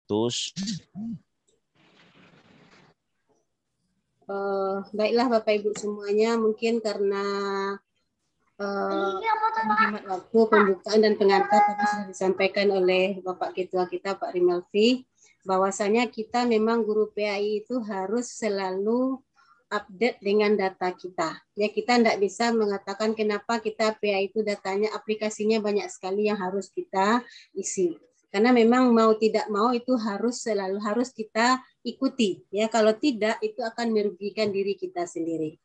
Tus. Baiklah Bapak Ibu semuanya, mungkin karena menghemat waktu pembukaan dan pengantar tadi sudah disampaikan oleh Bapak Ketua kita Pak Rimalfi, bahwasanya kita memang guru PAI itu harus selalu update dengan data kita. Ya, kita tidak bisa mengatakan kenapa kita PAI itu datanya aplikasinya banyak sekali yang harus kita isi. Karena memang mau tidak mau itu selalu harus kita ikuti. Ya, kalau tidak itu akan merugikan diri kita sendiri.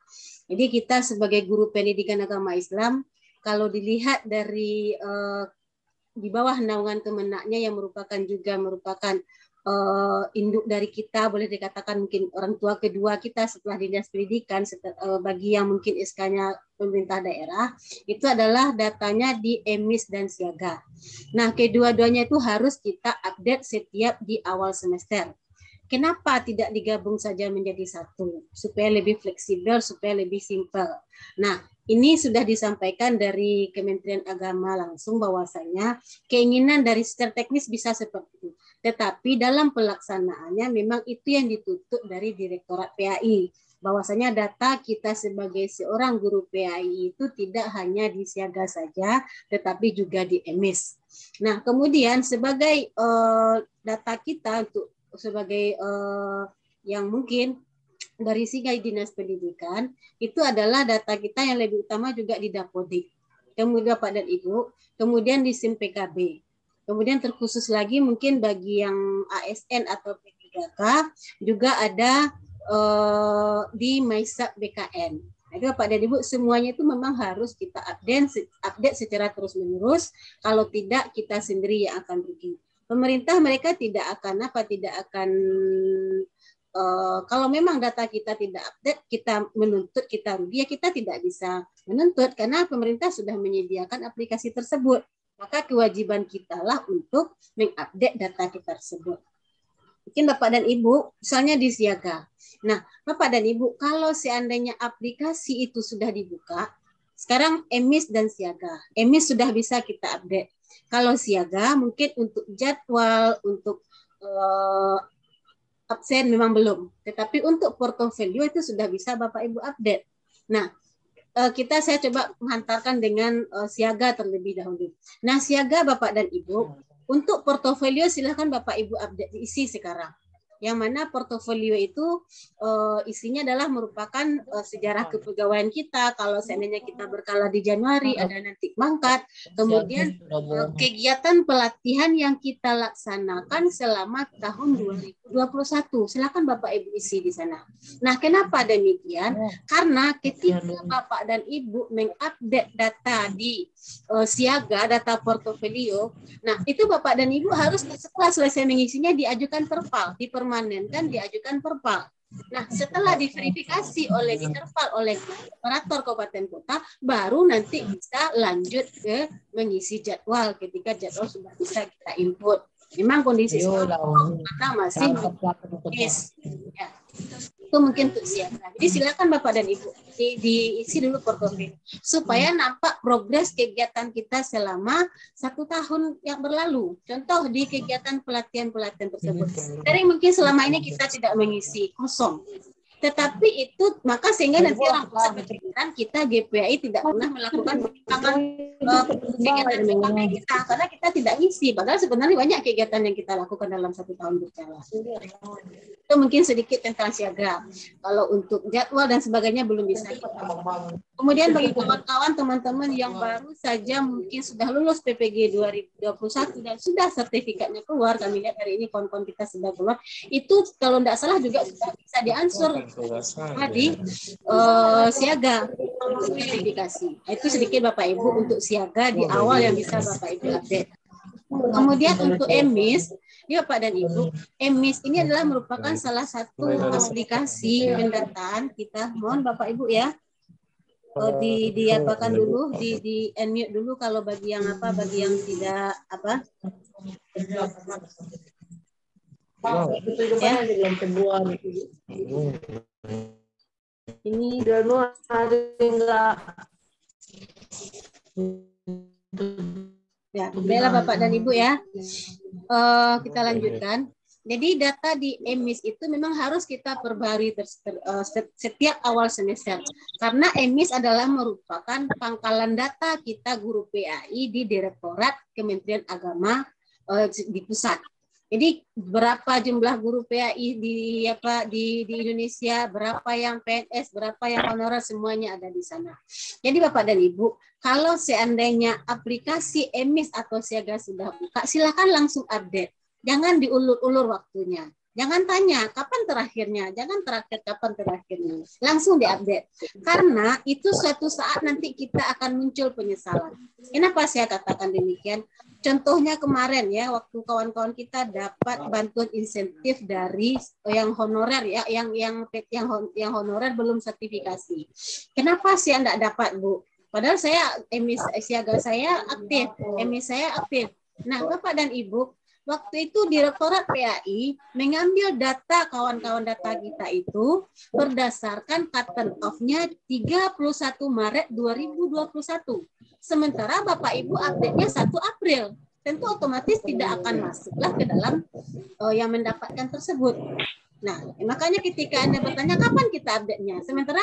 Jadi kita sebagai guru pendidikan agama Islam, kalau dilihat dari di bawah naungan Kemenaknya yang merupakan induk dari kita, boleh dikatakan mungkin orang tua kedua kita setelah dinas pendidikan, bagi yang mungkin SK-nya pemerintah daerah, itu adalah datanya di emis dan siaga. Nah, kedua-duanya itu harus kita update setiap di awal semester. Kenapa tidak digabung saja menjadi satu? Supaya lebih fleksibel, supaya lebih simpel. Nah, ini sudah disampaikan dari Kementerian Agama langsung bahwasanya keinginan dari secara teknis bisa seperti itu. Tetapi dalam pelaksanaannya memang itu yang dituntut dari Direktorat PAI. Bahwasanya data kita sebagai seorang guru PAI itu tidak hanya di siaga saja, tetapi juga di emis. Nah, kemudian sebagai data kita untuk sebagai yang mungkin dari sisi dinas pendidikan itu adalah data kita yang lebih utama juga di Dapodik, kemudian Bapak dan Ibu, kemudian di SIM PKB, kemudian terkhusus lagi mungkin bagi yang ASN atau P3K juga ada di MySab BKN. Jadi Bapak dan Ibu semuanya itu memang harus kita update secara terus menerus. Kalau tidak kita sendiri yang akan rugi. Pemerintah mereka tidak akan kalau memang data kita tidak update, kita menuntut kita rugi, ya kita tidak bisa menuntut karena pemerintah sudah menyediakan aplikasi tersebut. Maka kewajiban kita lah untuk mengupdate data kita tersebut. Mungkin Bapak dan Ibu, misalnya di siaga. Nah, Bapak dan Ibu, kalau seandainya aplikasi itu sudah dibuka, sekarang emis dan siaga. Emis sudah bisa kita update. Kalau siaga mungkin untuk jadwal, untuk absen memang belum. Tetapi untuk portofolio itu sudah bisa Bapak Ibu update. Nah, saya coba menghantarkan dengan siaga terlebih dahulu. Nah, siaga Bapak dan Ibu, untuk portofolio silakan Bapak Ibu update diisi sekarang. Yang mana portofolio itu isinya adalah merupakan sejarah kepegawaian kita. Kalau seandainya kita berkala di Januari ada nanti mangkat, kemudian kegiatan pelatihan yang kita laksanakan selama tahun 2021. Silakan Bapak Ibu isi di sana. Nah, kenapa demikian? Karena ketika Bapak dan Ibu mengupdate data di siaga, data portofolio, nah itu Bapak dan Ibu harus setelah selesai mengisinya diajukan perpal, dipermanenkan, diajukan perpal. Nah, setelah diverifikasi oleh diterpal oleh operator kabupaten kota, baru nanti bisa lanjut ke mengisi jadwal ketika jadwal sudah bisa kita input. Memang kondisi karena masih ya. Itu mungkin untuk siaga. Jadi silakan Bapak dan Ibu diisi dulu portofolio supaya nampak progres kegiatan kita selama 1 tahun yang berlalu. Contoh di kegiatan pelatihan-pelatihan tersebut. Dari mungkin selama ini kita tidak mengisi, kosong. Tetapi itu maka sehingga nanti orang bisa berpikiran kita GPAI tidak pernah melakukan pengembangan kegiatan PKB kita karena kita tidak ngisi. Padahal sebenarnya banyak kegiatan yang kita lakukan dalam 1 tahun berjalan. Itu mungkin sedikit tentang siaga. Kalau untuk jadwal dan sebagainya belum bisa. Kemudian bagi kawan-kawan teman-teman yang baru saja mungkin sudah lulus PPG 2021 dan sudah sertifikatnya keluar, kami lihat hari ini kawan-kawan kita sudah keluar, itu kalau tidak salah juga sudah bisa diansur di siaga verifikasi. Itu sedikit Bapak Ibu untuk siaga di awal yang bisa Bapak Ibu update. Kemudian untuk emis, ya Pak dan Ibu, emis ini adalah merupakan salah satu aplikasi pendataan kita. Mohon Bapak Ibu ya, diapakan dulu, di unmute dulu kalau bagi yang tidak ya. Ini ya, baiklah Bapak dan Ibu ya. Kita lanjutkan. Jadi data di EMIS itu memang harus kita perbarui setiap awal semester. Karena EMIS adalah merupakan pangkalan data kita guru PAI di Direktorat Kementerian Agama di pusat. Jadi berapa jumlah guru PAI di Indonesia, berapa yang PNS, berapa yang honorer, semuanya ada di sana. Jadi Bapak dan Ibu, kalau seandainya aplikasi EMIS atau Siaga sudah buka, silakan langsung update. Jangan diulur-ulur waktunya. Jangan tanya kapan terakhirnya, jangan terakhir kapan terakhirnya. Langsung diupdate. Karena itu suatu saat nanti kita akan muncul penyesalan. Kenapa saya katakan demikian? Contohnya kemarin ya, waktu kawan-kawan kita dapat bantuan insentif dari yang honorer ya, yang honorer belum sertifikasi. Kenapa saya enggak dapat, Bu? Padahal saya EMIS Siaga saya aktif, EMIS saya aktif. Nah, Bapak dan Ibu, waktu itu Direktorat PAI mengambil data kawan-kawan data kita itu berdasarkan cut off-nya 31 Maret 2021. Sementara Bapak Ibu update-nya 1 April. Tentu otomatis tidak akan masuklah ke dalam yang mendapatkan tersebut. Nah, makanya ketika Anda bertanya kapan kita update-nya, sementara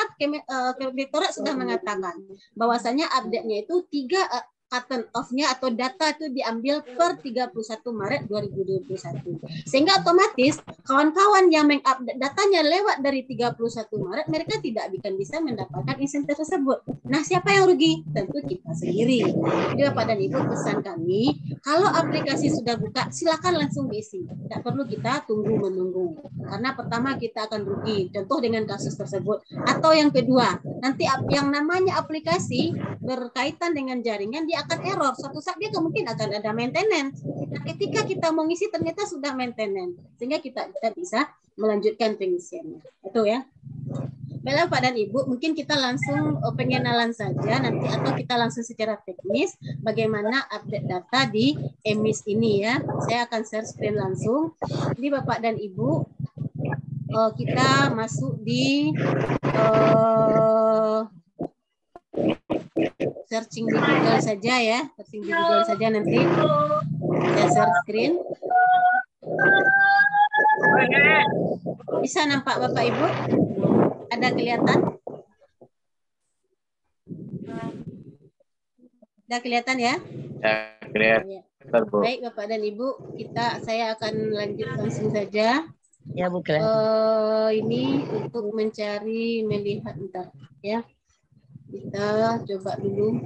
Direktorat sudah mengatakan bahwasanya update-nya itu 3 cut off-nya atau data itu diambil per 31 Maret 2021. Sehingga otomatis kawan-kawan yang mengupdate datanya lewat dari 31 Maret, mereka tidak akan bisa mendapatkan insentif tersebut. Nah, siapa yang rugi? Tentu kita sendiri. Jadi Bapak dan Ibu, pesan kami, kalau aplikasi sudah buka, silakan langsung diisi. Tidak perlu kita tunggu-menunggu. Karena pertama kita akan rugi, contoh dengan kasus tersebut. Atau yang kedua, nanti yang namanya aplikasi berkaitan dengan jaringan, dia akan error. Suatu saat dia mungkin akan ada maintenance. Nah, ketika kita mau ngisi ternyata sudah maintenance, sehingga kita bisa melanjutkan pengisiannya. Itu ya. Baiklah Pak dan Ibu, mungkin kita langsung pengenalan saja nanti atau kita langsung secara teknis bagaimana update data di EMIS ini ya. Saya akan share screen langsung. Jadi Bapak dan Ibu, kita masuk di searching di Google saja ya, searching di Google saja nanti saya share screen. Bisa nampak Bapak Ibu? Ada kelihatan? Ada kelihatan ya? Ya, kelihatan. Bu. Baik Bapak dan Ibu, saya akan lanjut langsung saja. Ya Bu, kelihatan. Ini untuk melihat bentar ya. Kita coba dulu,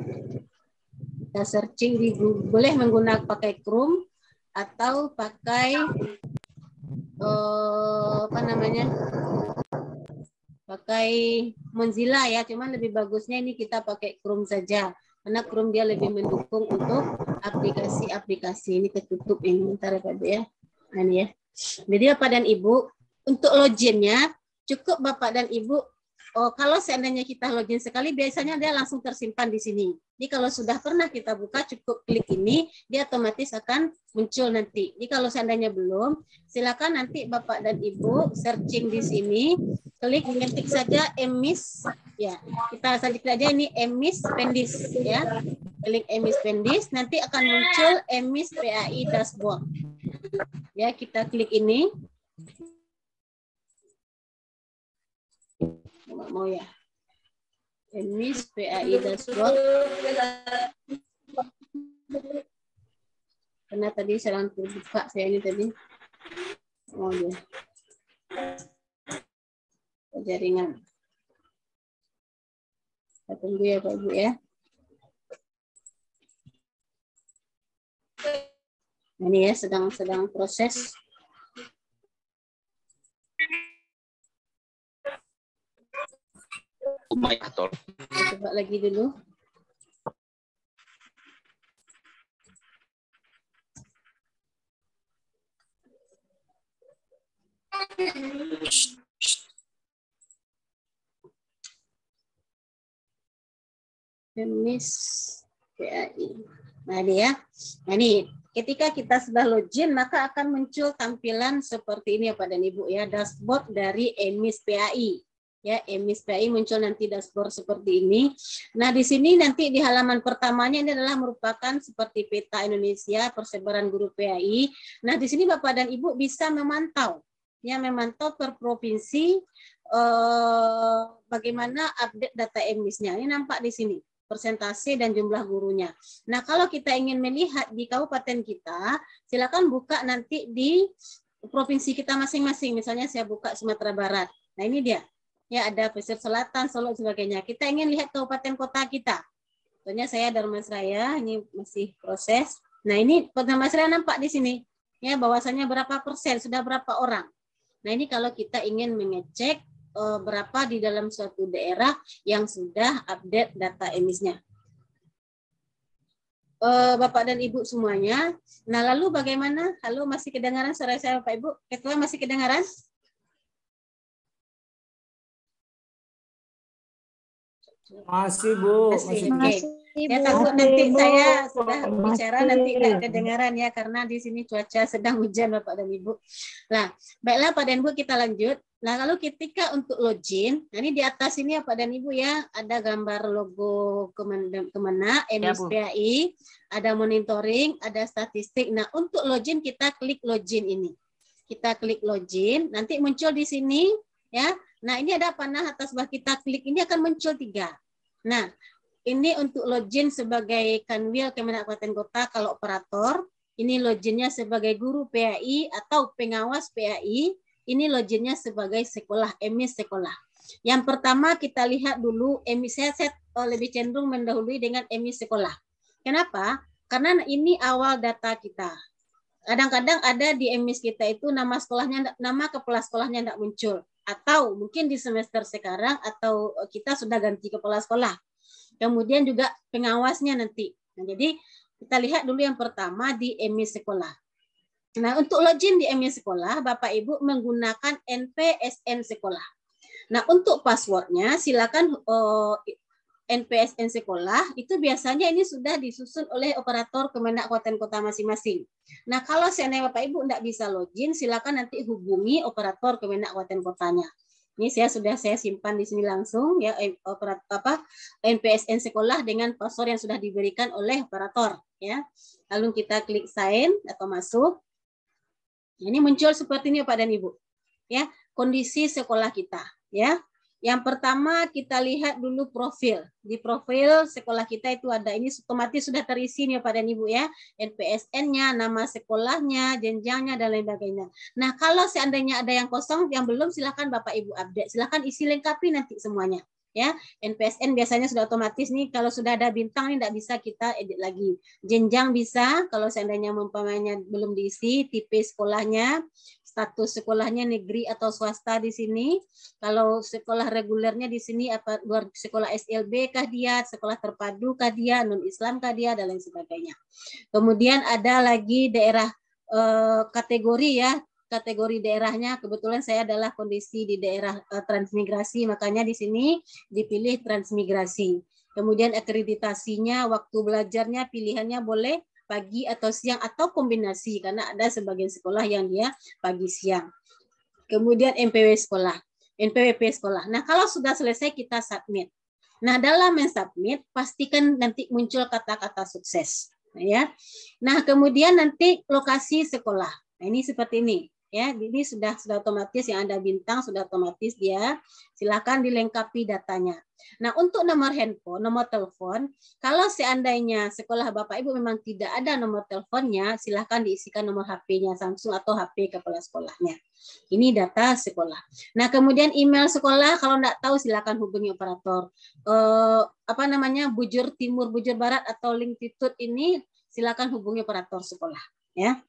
kita searching di Google, boleh menggunakan pakai Chrome atau pakai pakai Mozilla ya, cuman lebih bagusnya ini kita pakai Chrome saja karena Chrome dia lebih mendukung untuk aplikasi-aplikasi. Ini ketutup ini, bentar ya Pak Bu ya. Nah, ini ya. Jadi Bapak dan Ibu, untuk loginnya cukup Bapak dan Ibu. Kalau seandainya kita login sekali, biasanya dia langsung tersimpan di sini. Jadi kalau sudah pernah kita buka, cukup klik ini, dia otomatis akan muncul nanti. Jadi kalau seandainya belum, silakan nanti Bapak dan Ibu searching di sini, klik ketik saja EMIS, ya. Kita saja aja ini EMIS Pendis, ya. Klik EMIS Pendis, nanti akan muncul EMIS PAI Dashboard. Ya, kita klik ini. Mau ya, EMIS PAI Dashboard. Karena tadi saya langsung buka saya ini tadi. Oh ya, jaringan. Kita tunggu ya Pak Ibu ya. Nah, ini ya sedang proses. Coba lagi dulu. EMIS PAI. Nah, ini ya. Nah, ini ketika kita sudah login, maka akan muncul tampilan seperti ini ya Pak dan Ibu ya, dashboard dari EMIS PAI. Ya, emis PAI muncul nanti dashboard seperti ini. Nah, di sini nanti di halaman pertamanya ini adalah merupakan seperti peta Indonesia persebaran guru PAI. Nah, di sini Bapak dan Ibu bisa memantau, ya, memantau per provinsi bagaimana update data emisnya. Ini nampak di sini persentase dan jumlah gurunya. Nah, kalau kita ingin melihat di kabupaten kita, silakan buka nanti di provinsi kita masing-masing. Misalnya saya buka Sumatera Barat. Nah, ini dia. Ya, ada Pesisir Selatan, Solo, sebagainya. Kita ingin lihat kabupaten kota kita. Contohnya saya Dharmasraya, ini masih proses. Nah, ini Dharmasraya nampak di sini. Ya, bahwasannya berapa persen, sudah berapa orang. Nah, ini kalau kita ingin mengecek berapa di dalam suatu daerah yang sudah update data emisnya. Bapak dan Ibu semuanya. Nah, lalu bagaimana? Halo, masih kedengaran suara saya Bapak Ibu? Ketua masih kedengaran? Masih Bu, Masih. Bu. Oke. Saya takut nanti saya sudah bicara nanti tidak kedengaran ya, karena di sini cuaca sedang hujan Bapak dan Ibu. Nah, baiklah Pak dan Ibu, kita lanjut. Nah, lalu ketika untuk login, nah ini di atas ini ya Pak dan Ibu ya, ada gambar logo Kemenak, emis PAI, ada monitoring, ada statistik. Nah, untuk login kita klik login ini. Kita klik login, nanti muncul di sini ya. Nah, ini ada panah atas bawah, kita klik ini akan muncul 3. Nah, ini untuk login sebagai Kanwil Kemenak Kabupaten Kota kalau operator, ini loginnya sebagai guru PAI atau pengawas PAI, ini loginnya sebagai sekolah, emis sekolah. Yang pertama kita lihat dulu emis, saya lebih cenderung mendahului dengan emis sekolah. Kenapa? Karena ini awal data kita. Kadang-kadang ada di emis kita itu nama sekolahnya, nama kepala sekolahnya tidak muncul. Atau mungkin di semester sekarang atau kita sudah ganti kepala sekolah. Kemudian juga pengawasnya nanti. Nah, jadi kita lihat dulu yang pertama di emis sekolah. Nah, untuk login di emis sekolah, Bapak Ibu menggunakan NPSN sekolah. Nah, untuk passwordnya silakan NPSN sekolah itu biasanya ini sudah disusun oleh operator Kemenak Kabupaten Kota masing-masing. Nah, kalau seandainya Bapak Ibu tidak bisa login, silakan nanti hubungi operator Kemenak Kabupaten Kotanya. Ini saya simpan di sini langsung ya, NPSN sekolah dengan password yang sudah diberikan oleh operator ya. Lalu kita klik sign atau masuk. Ini muncul seperti ini Pak dan Ibu. Ya, kondisi sekolah kita ya. Yang pertama kita lihat dulu profil. Di profil sekolah kita itu ada, ini otomatis sudah terisi nih Pak dan Ibu ya. NPSN-nya, nama sekolahnya, jenjangnya dan lain sebagainya. Nah, kalau seandainya ada yang kosong, yang belum, silakan Bapak Ibu update. Silakan isi lengkapi nanti semuanya. Ya, NPSN biasanya sudah otomatis nih, kalau sudah ada bintang ini tidak bisa kita edit lagi. Jenjang bisa, kalau seandainya umpamanya belum diisi, tipe sekolahnya, status sekolahnya negeri atau swasta di sini. Kalau sekolah regulernya di sini apa luar sekolah SLB kah dia, sekolah terpadu kah dia, non Islam kah dia dan lain sebagainya. Kemudian ada lagi daerah kategori ya, kategori daerahnya. Kebetulan saya adalah kondisi di daerah transmigrasi, makanya di sini dipilih transmigrasi. Kemudian akreditasinya, waktu belajarnya pilihannya boleh pagi atau siang atau kombinasi karena ada sebagian sekolah yang dia pagi siang. Kemudian NPWP sekolah. Nah, kalau sudah selesai kita submit. Nah, dalam mensubmit pastikan nanti muncul kata-kata sukses, ya. Nah, kemudian nanti lokasi sekolah. Nah, ini seperti ini. Ya, ini sudah otomatis yang ada bintang sudah otomatis dia. Silakan dilengkapi datanya. Nah, untuk nomor handphone, nomor telepon, kalau seandainya sekolah Bapak Ibu memang tidak ada nomor teleponnya, silakan diisikan nomor HP-nya Samsung atau HP kepala sekolahnya. Ini data sekolah. Nah, kemudian email sekolah kalau tidak tahu silakan hubungi operator. Bujur Timur, Bujur Barat atau Lingtitude ini silakan hubungi operator sekolah, ya.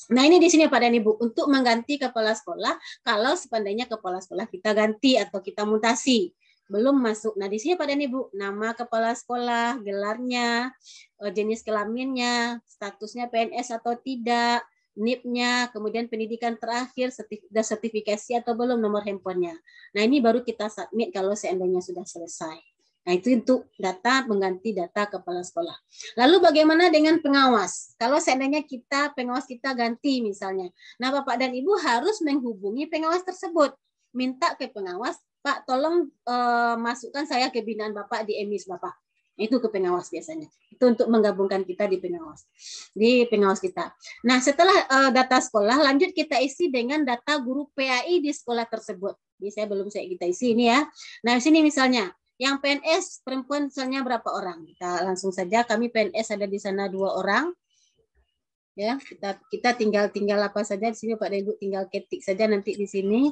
Nah, ini di sini Pak dan Ibu untuk mengganti kepala sekolah kalau seandainya kepala sekolah kita ganti atau kita mutasi belum masuk. Nah, di sini Pak dan Ibu nama kepala sekolah, gelarnya, jenis kelaminnya, statusnya PNS atau tidak, NIP-nya, kemudian pendidikan terakhir, sertifikasi atau belum, nomor handphonenya. Nah, ini baru kita submit kalau seandainya sudah selesai. Nah, itu untuk data mengganti data kepala sekolah. Lalu bagaimana dengan pengawas? Kalau seandainya pengawas kita ganti misalnya. Nah, Bapak dan Ibu harus menghubungi pengawas tersebut. Minta ke pengawas Pak, tolong masukkan saya ke binaan Bapak di emis Bapak. Itu ke pengawas biasanya. Itu untuk menggabungkan kita di pengawas kita. Nah, setelah data sekolah, lanjut kita isi dengan data guru PAI di sekolah tersebut. Ini kita isi ini ya. Nah, di sini misalnya yang PNS perempuan misalnya berapa orang? Kita langsung saja, kami PNS ada di sana 2 orang. Ya, kita tinggal apa saja di sini Pak dan Ibu, tinggal ketik saja nanti di sini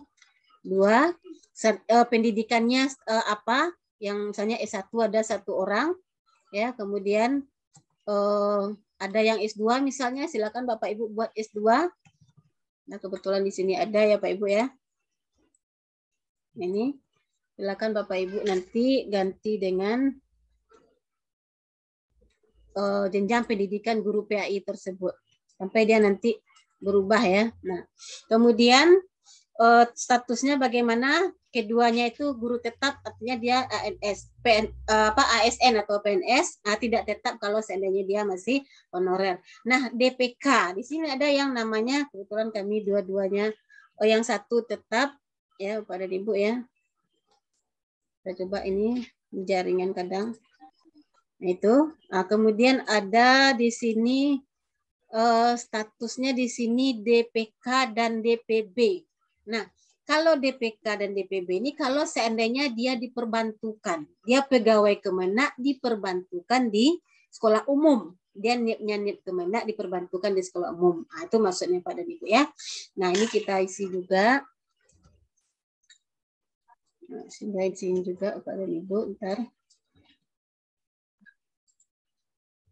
2. Pendidikannya apa? Yang misalnya S1 ada 1 orang, ya. Kemudian ada yang S2 misalnya, silakan Bapak Ibu buat S2. Nah, kebetulan di sini ada ya Pak Ibu ya. Ini silakan Bapak Ibu nanti ganti dengan jenjang pendidikan guru PAI tersebut sampai dia nanti berubah ya. Nah, kemudian statusnya bagaimana? Keduanya itu guru tetap, artinya dia ASN atau PNS, tidak tetap kalau seandainya dia masih honorer. Nah, DPK di sini ada yang namanya, kebetulan kami dua-duanya, yang satu tetap ya Pak dan Ibu ya. Kita coba ini jaringan kadang. Nah, itu. Nah, kemudian ada di sini statusnya di sini DPK dan DPB. Nah, kalau DPK dan DPB ini kalau seandainya dia diperbantukan, dia pegawai Kemenak diperbantukan di sekolah umum, dia nip Kemenak diperbantukan di sekolah umum. Nah, itu maksudnya Pak dan Ibu ya. Nah, ini kita isi juga. Nah, sini juga Pak dan Ibu, ntar.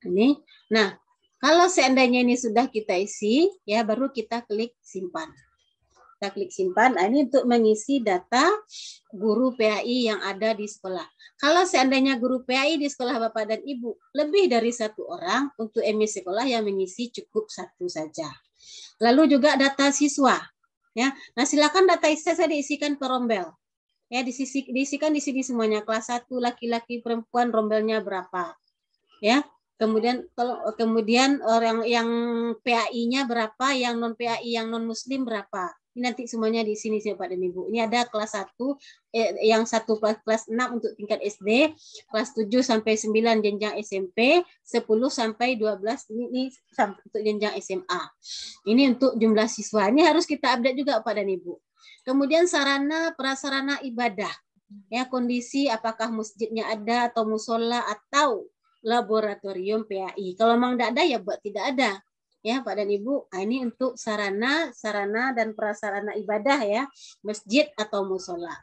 Ini. Nah, kalau seandainya ini sudah kita isi, ya baru kita klik simpan. Kita klik simpan. Nah, ini untuk mengisi data guru PAI yang ada di sekolah. Kalau seandainya guru PAI di sekolah Bapak dan Ibu lebih dari 1 orang, untuk emis sekolah yang mengisi cukup 1 saja. Lalu juga data siswa. Ya, nah silakan data saya diisikan ke rombel. Ya, diisikan di sini semuanya. Kelas 1 laki-laki perempuan rombelnya berapa. Ya. Kemudian orang yang PAI-nya berapa, yang non PAI, yang non Muslim berapa. Ini nanti semuanya di sini Pak dan Ibu. Ini ada kelas 1, yang 1 kelas 6 untuk tingkat SD, kelas 7 sampai 9 jenjang SMP, 10 sampai 12 ini untuk jenjang SMA. Ini untuk jumlah siswa. Ini harus kita update juga Pak dan Ibu. Kemudian sarana prasarana ibadah. Ya, kondisi apakah masjidnya ada atau musola atau laboratorium PAI. Kalau memang tidak ada ya buat tidak ada. Ya Pak dan Ibu, nah, ini untuk sarana dan prasarana ibadah ya, masjid atau musola.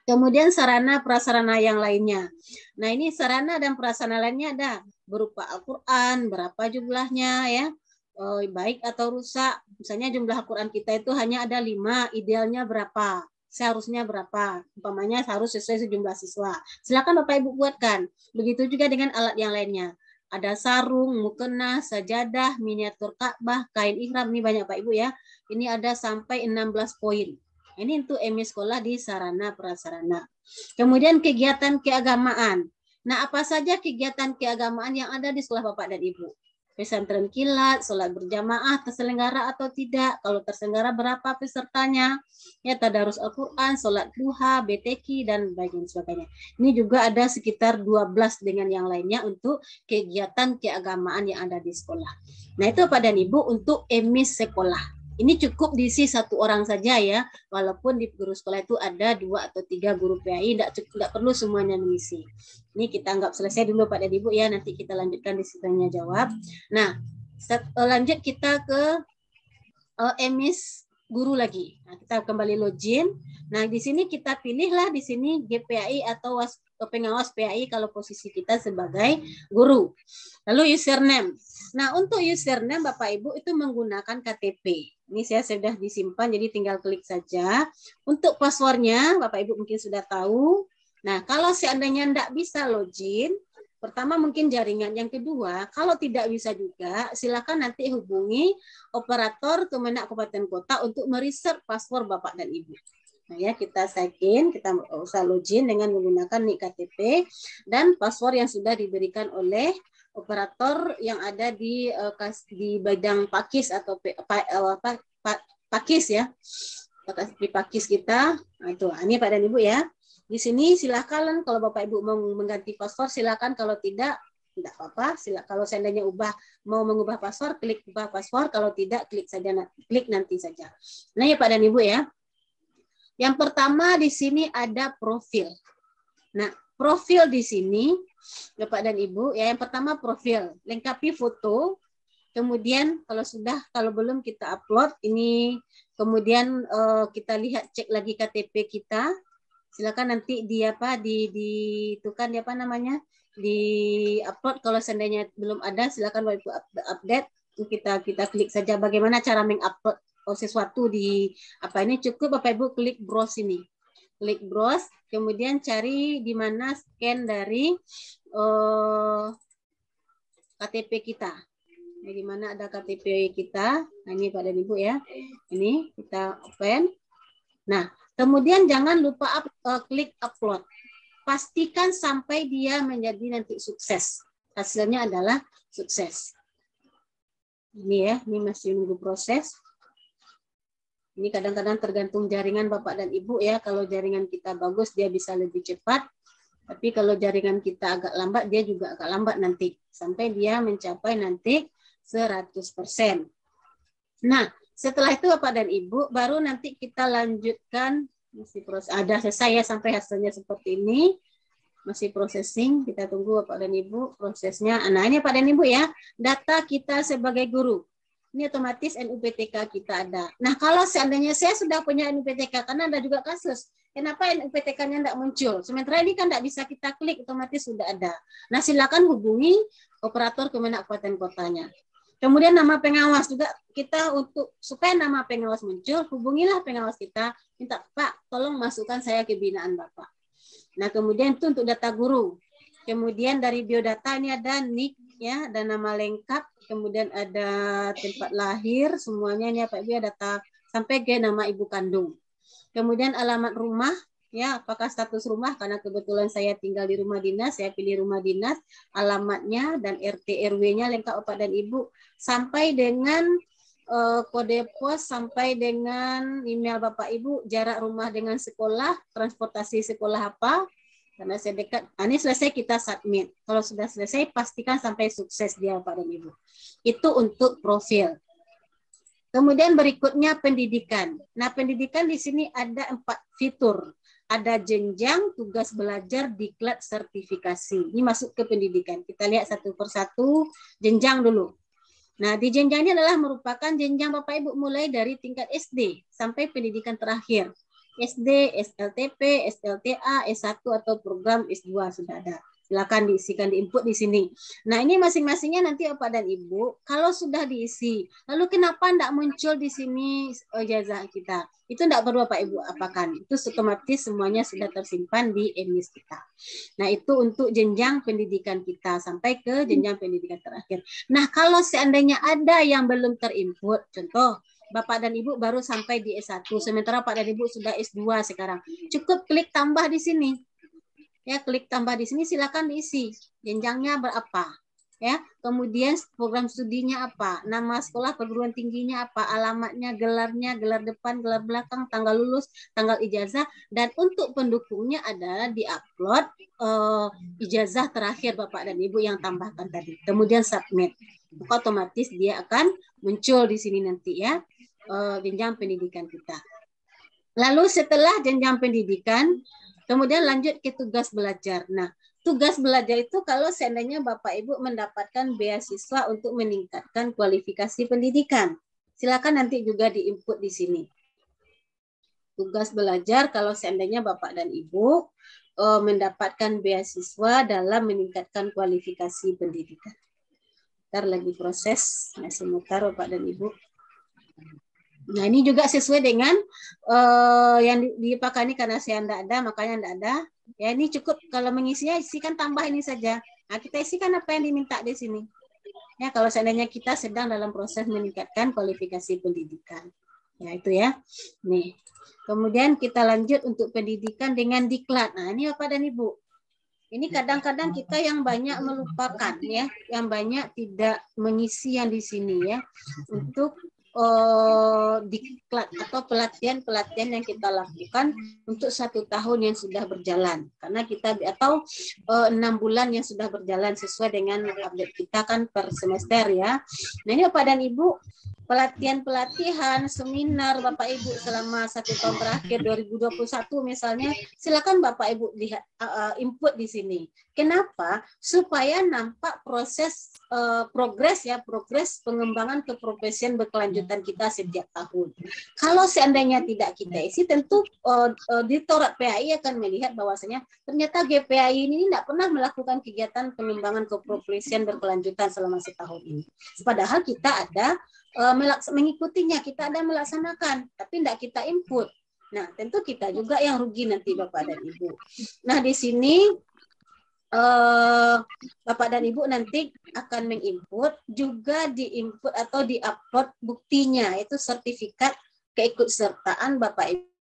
Kemudian sarana prasarana yang lainnya. Nah, ini sarana dan prasarana lainnya ada berupa Al-Qur'an, berapa jumlahnya ya. Baik atau rusak. Misalnya jumlah Al-Qur'an kita itu hanya ada 5, idealnya berapa? Seharusnya berapa? Umpamanya harus sesuai sejumlah siswa. Silakan Bapak Ibu buatkan. Begitu juga dengan alat yang lainnya. Ada sarung, mukena, sajadah, miniatur Ka'bah, kain ihram. Ini banyak Pak Ibu ya. Ini ada sampai 16 poin. Ini untuk emis sekolah di sarana prasarana. Kemudian kegiatan keagamaan. Nah, apa saja kegiatan keagamaan yang ada di sekolah Bapak dan Ibu? Pesantren kilat, sholat berjamaah, terselenggara atau tidak? Kalau terselenggara berapa pesertanya? Ya, tadarus Al-Quran, sholat duha, BTQ, dan sebagainya. Ini juga ada sekitar 12 dengan yang lainnya untuk kegiatan keagamaan yang ada di sekolah. Nah, itu Pak dan Ibu untuk emis sekolah. Ini cukup diisi 1 orang saja ya, walaupun di guru sekolah itu ada 2 atau 3 guru PAI, tidak perlu semuanya mengisi. Ini kita anggap selesai dulu Pak dan Ibu ya, nanti kita lanjutkan di tanya jawab. Nah, lanjut kita ke emis guru lagi. Nah, kita kembali login. Nah, di sini kita pilihlah di sini GPAI atau pengawas PAI kalau posisi kita sebagai guru. Lalu username. Nah, untuk username Bapak Ibu itu menggunakan KTP. Ini saya sudah disimpan, jadi tinggal klik saja. Untuk passwordnya Bapak Ibu mungkin sudah tahu. Nah, kalau seandainya tidak bisa login, pertama mungkin jaringan. Yang kedua, kalau tidak bisa juga, silakan nanti hubungi operator Kemenak Kabupaten Kota untuk mereset password Bapak dan Ibu. Nah ya, kita sign in, kita usah login dengan menggunakan NIK KTP dan password yang sudah diberikan oleh operator yang ada di bidang pakis atau pakis ya, di pakis kita. Nah, itu ini Pak dan Ibu ya. Di sini silakan kalau Bapak Ibu mau mengganti password silakan, kalau tidak apa-apa. Kalau seandainya mau mengubah password, klik ubah password, kalau tidak klik nanti saja. Nah ya Pak dan Ibu ya. Yang pertama di sini ada profil. Nah, profil di sini Bapak dan Ibu ya, yang pertama profil, lengkapi foto. Kemudian kalau belum kita upload ini, kemudian kita lihat cek lagi KTP kita. Silakan nanti di upload. Kalau seandainya belum ada, silakan Bapak Ibu update. Kita klik saja bagaimana cara mengupload sesuatu di ini, cukup Bapak Ibu klik browse ini. Klik browse, kemudian cari di mana scan dari KTP kita. Nah, di mana ada KTP kita. Nah, ini Pak dan Ibu ya. Ini kita open. Nah, kemudian jangan lupa klik upload. Pastikan sampai dia menjadi nanti sukses. Hasilnya adalah sukses. Ini ya, ini masih nunggu proses. Ini kadang-kadang tergantung jaringan Bapak dan Ibu ya. Kalau jaringan kita bagus, dia bisa lebih cepat. Tapi kalau jaringan kita agak lambat, dia juga agak lambat nanti. Sampai dia mencapai nanti 100%. Nah, setelah itu Bapak dan Ibu, baru nanti kita lanjutkan. Masih proses, ada selesai ya sampai hasilnya seperti ini. Masih processing, kita tunggu Bapak dan Ibu prosesnya. Nah, ini Pak dan Ibu ya, data kita sebagai guru. Ini otomatis NUPTK kita ada. Nah, kalau seandainya saya sudah punya NUPTK, karena ada juga kasus, kenapa NUPTK-nya tidak muncul? Sementara ini kan tidak bisa kita klik, otomatis sudah ada. Nah, silakan hubungi operator Kemenak Kabupaten Kotanya. Kemudian nama pengawas juga, kita supaya nama pengawas muncul, hubungilah pengawas kita, minta Pak, tolong masukkan saya ke binaan Bapak. Nah, kemudian itu untuk data guru. Kemudian dari biodata ini ada NIK ya, ada nama lengkap, kemudian ada tempat lahir, semuanya ini Pak Ibu ya, data sampai ke nama ibu kandung. Kemudian alamat rumah ya, apakah status rumah, karena kebetulan saya tinggal di rumah dinas, saya pilih rumah dinas, alamatnya dan RT RW-nya lengkap Bapak dan Ibu, sampai dengan kode pos, sampai dengan email Bapak Ibu, jarak rumah dengan sekolah, transportasi sekolah apa, karena saya dekat. Ini selesai, kita submit. Kalau sudah selesai, pastikan sampai sukses dia Bapak dan Ibu. Itu untuk profil. Kemudian berikutnya pendidikan. Nah, pendidikan di sini ada 4 fitur. Ada jenjang, tugas belajar, diklat, sertifikasi. Ini masuk ke pendidikan. Kita lihat satu persatu jenjang dulu. Nah, di jenjang ini adalah merupakan jenjang Bapak Ibu mulai dari tingkat SD sampai pendidikan terakhir. SD, SLTP, SLTA, S1 atau program S2 sudah ada. Silakan diisikan, diinput di sini. Nah, ini masing-masingnya nanti Bapak dan Ibu, kalau sudah diisi, lalu kenapa tidak muncul di sini ijazah kita? Itu tidak perlu Bapak Ibu apakan. Itu otomatis semuanya sudah tersimpan di EMIS kita. Nah, itu untuk jenjang pendidikan kita sampai ke jenjang pendidikan terakhir. Nah, kalau seandainya ada yang belum terinput, contoh Bapak dan Ibu baru sampai di S1, sementara Bapak dan Ibu sudah S2 sekarang. Cukup klik tambah di sini. Ya, klik tambah di sini, silakan diisi. Jenjangnya berapa? Ya, kemudian program studinya apa? Nama sekolah perguruan tingginya apa? Alamatnya, gelarnya, gelar depan, gelar belakang, tanggal lulus, tanggal ijazah, dan untuk pendukungnya adalah diupload ijazah terakhir Bapak dan Ibu yang tambahkan tadi. Kemudian submit. Maka otomatis dia akan muncul di sini nanti ya, jenjang pendidikan kita. Lalu setelah jenjang pendidikan, kemudian lanjut ke tugas belajar. Nah, tugas belajar itu kalau seandainya Bapak Ibu mendapatkan beasiswa untuk meningkatkan kualifikasi pendidikan. Silakan nanti juga diinput di sini. Tugas belajar kalau seandainya Bapak dan Ibu mendapatkan beasiswa dalam meningkatkan kualifikasi pendidikan. Ntar lagi proses, masih mutar Bapak dan Ibu. Nah, ini juga sesuai dengan yang dipakai ini, karena saya tidak ada, makanya tidak ada. Ya, ini cukup kalau mengisinya, isikan tambah ini saja. Nah, kita isikan apa yang diminta di sini. Ya, kalau seandainya kita sedang dalam proses meningkatkan kualifikasi pendidikan. Ya, itu ya. Nih. Kemudian kita lanjut untuk pendidikan dengan diklat. Nah, ini Bapak dan Ibu. Ini kadang-kadang kita yang banyak melupakan ya, yang banyak tidak mengisi yang di sini ya. Untuk diklat atau pelatihan-pelatihan yang kita lakukan untuk 1 tahun yang sudah berjalan, karena kita atau 6 bulan yang sudah berjalan sesuai dengan update kita kan per semester ya. Nah ini Bapak dan Ibu, pelatihan-pelatihan, seminar Bapak Ibu selama 1 tahun terakhir 2021 misalnya, silakan Bapak Ibu lihat input di sini. Kenapa? Supaya nampak proses progres pengembangan keprofesian berkelanjutan kita setiap tahun. Kalau seandainya tidak kita isi, tentu Direktorat PAI akan melihat bahwasanya ternyata GPAI ini tidak pernah melakukan kegiatan pengembangan keprofesian berkelanjutan selama setahun ini. Padahal kita ada mengikutinya, kita ada melaksanakan, tapi tidak kita input. Nah, tentu kita juga yang rugi nanti Bapak dan Ibu. Nah, di sini Bapak dan Ibu nanti akan menginput, juga diinput atau diupload buktinya, itu sertifikat keikutsertaan Bapak Ibu